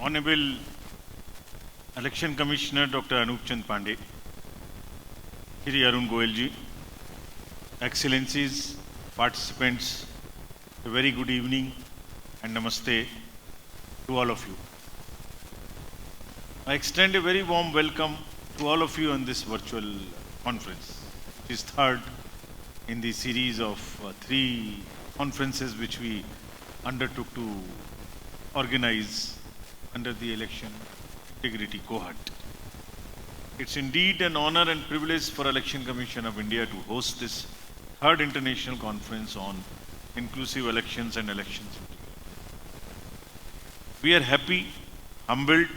Honorable Election Commissioner Dr. Anup Chand Pandey, Shri Arun Goyal ji, Excellencies, participants, a very good evening and namaste to all of you. I extend a very warm welcome to all of you on this virtual conference. It is third in the series of three conferences which we undertook to organize under the Election Integrity Cohort. It's indeed an honor and privilege for Election Commission of India to host this third international conference on inclusive elections and elections. We are happy, humbled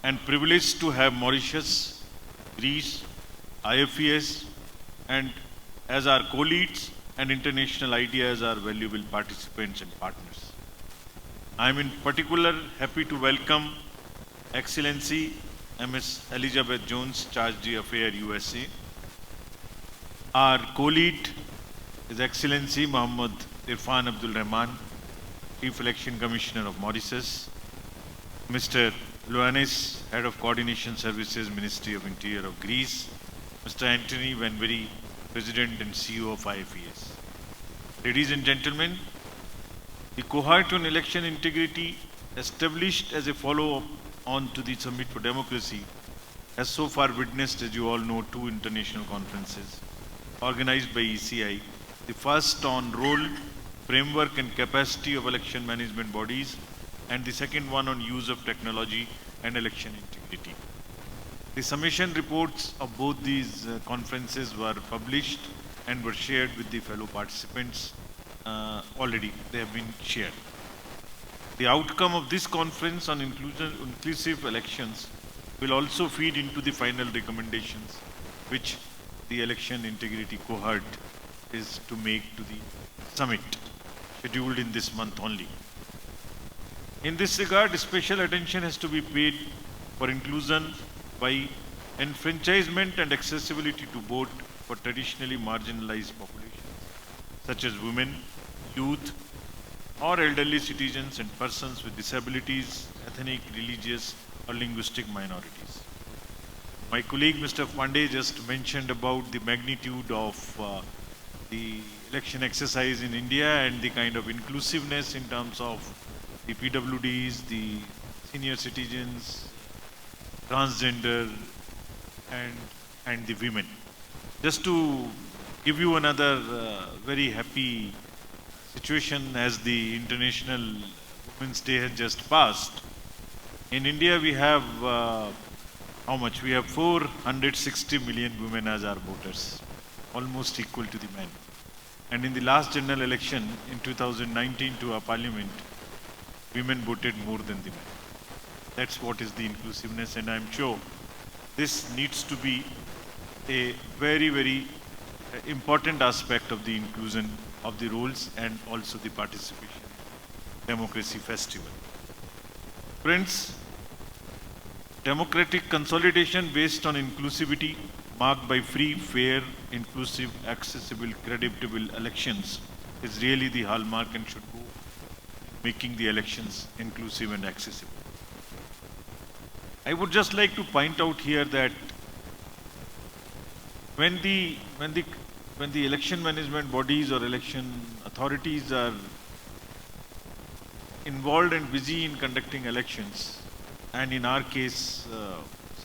and privileged to have Mauritius, Greece, IFES and as our co-leads and international ideas are valuable participants and partners. I am in particular happy to welcome Excellency Ms. Elizabeth Jones, Charge d'Affaires USA. Our co-lead is Excellency Muhammad Irfan Abdul Rahman, Chief Election Commissioner of Mauritius. Mr. Ioannis, Head of Coordination Services, Ministry of Interior of Greece. Mr. Anthony Vanbury, President and CEO of IFES. Ladies and gentlemen, the Cohort on Election Integrity, established as a follow-up on to the Summit for Democracy, has so far witnessed, as you all know, two international conferences organized by ECI, the first on role, framework and capacity of election management bodies, and the second one on use of technology and election integrity. The summation reports of both these conferences were published and were shared with the fellow participants. Already they have been shared. The outcome of this conference on inclusive elections will also feed into the final recommendations which the Election Integrity Cohort is to make to the summit scheduled in this month only. In this regard, special attention has to be paid for inclusion by enfranchisement and accessibility to vote for traditionally marginalized populations such as women, youth, or elderly citizens and persons with disabilities, ethnic, religious, or linguistic minorities. My colleague Mr. Pandey just mentioned about the magnitude of the election exercise in India and the kind of inclusiveness in terms of the PWDs, the senior citizens, transgender, and the women. Just to give you another very happy situation, as the International Women's Day has just passed. In India we have, how much? We have 460 million women as our voters, almost equal to the men. And in the last general election in 2019 to our parliament, women voted more than the men. That's what is the inclusiveness, and I'm sure this needs to be a very, very important aspect of the inclusion of the roles and also the participation in Democracy Festival. Friends, democratic consolidation based on inclusivity marked by free, fair, inclusive, accessible, credible elections is really the hallmark and should go making the elections inclusive and accessible. I would just like to point out here that when the election management bodies or election authorities are involved and busy in conducting elections, and in our case,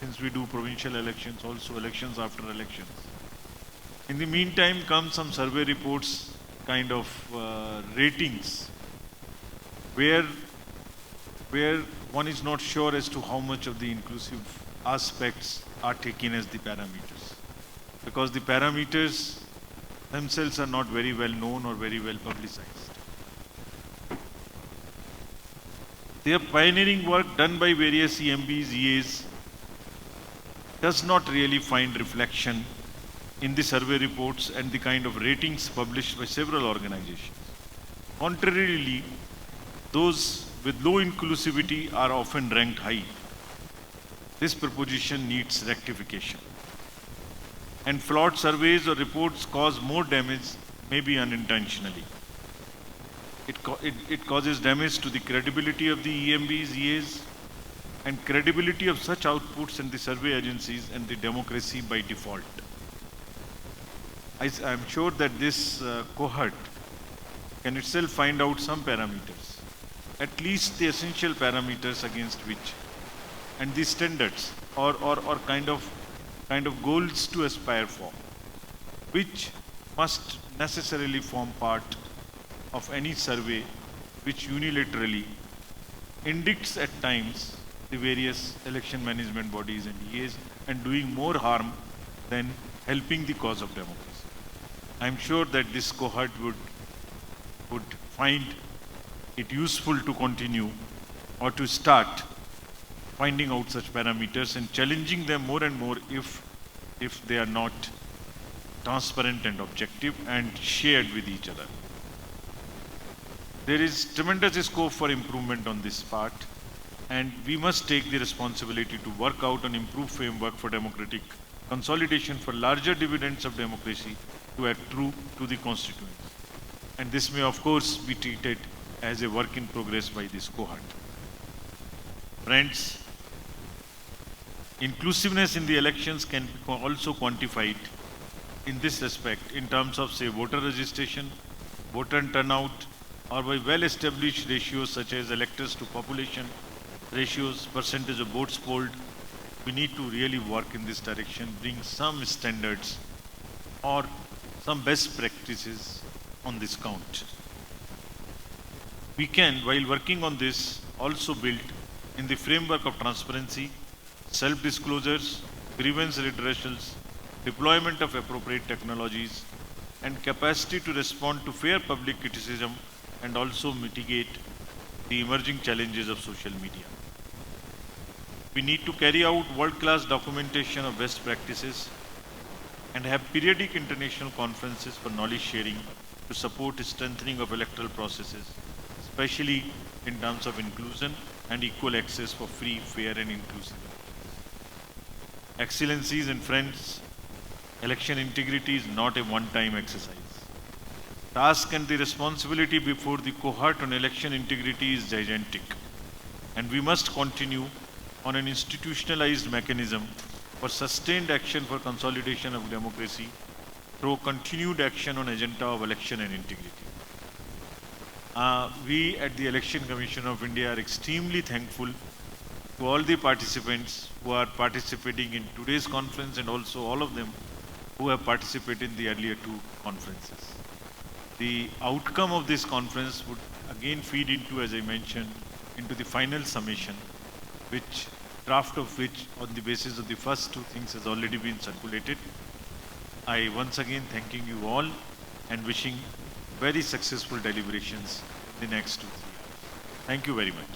since we do provincial elections, also elections after elections, in the meantime come some survey reports, kind of ratings, where one is not sure as to how much of the inclusive aspects are taken as the parameters, because the parameters themselves are not very well known or very well publicized. Their pioneering work done by various EMBs, EAs does not really find reflection in the survey reports and the kind of ratings published by several organizations. Contrarily, those with low inclusivity are often ranked high. This proposition needs rectification. And flawed surveys or reports cause more damage, maybe unintentionally. It causes damage to the credibility of the EMBs, EAs, and credibility of such outputs and the survey agencies and the democracy by default. I'm sure that this cohort can itself find out some parameters, at least the essential parameters against which, and the standards or kind of goals to aspire for, which must necessarily form part of any survey which unilaterally indicts at times the various election management bodies and EAs and doing more harm than helping the cause of democracy. I'm sure that this cohort would find it useful to continue or to start finding out such parameters and challenging them more and more if they are not transparent and objective and shared with each other. There is tremendous scope for improvement on this part, and we must take the responsibility to work out an improved framework for democratic consolidation for larger dividends of democracy to act true to the constituents. And this may of course be treated as a work in progress by this cohort. Friends, inclusiveness in the elections can be also quantified in this respect in terms of, say, voter registration, voter turnout, or by well-established ratios such as electors to population ratios, percentage of votes polled. We need to really work in this direction, bring some standards or some best practices on this count. We can, while working on this, also build in the framework of transparency, self-disclosures, grievance redressals, deployment of appropriate technologies, and capacity to respond to fair public criticism and also mitigate the emerging challenges of social media. We need to carry out world-class documentation of best practices and have periodic international conferences for knowledge sharing to support strengthening of electoral processes, especially in terms of inclusion and equal access for free, fair and inclusive elections. Excellencies and friends, election integrity is not a one-time exercise. Task and the responsibility before the cohort on election integrity is gigantic, and we must continue on an institutionalized mechanism for sustained action for consolidation of democracy through continued action on agenda of election and integrity. We at the Election Commission of India are extremely thankful to all the participants who are participating in today's conference and also all of them who have participated in the earlier two conferences. The outcome of this conference would again feed into, as I mentioned, into the final summation, which draft of which on the basis of the first two things has already been circulated. I once again thanking you all and wishing very successful deliberations in the next 2-3 hours. Thank you very much.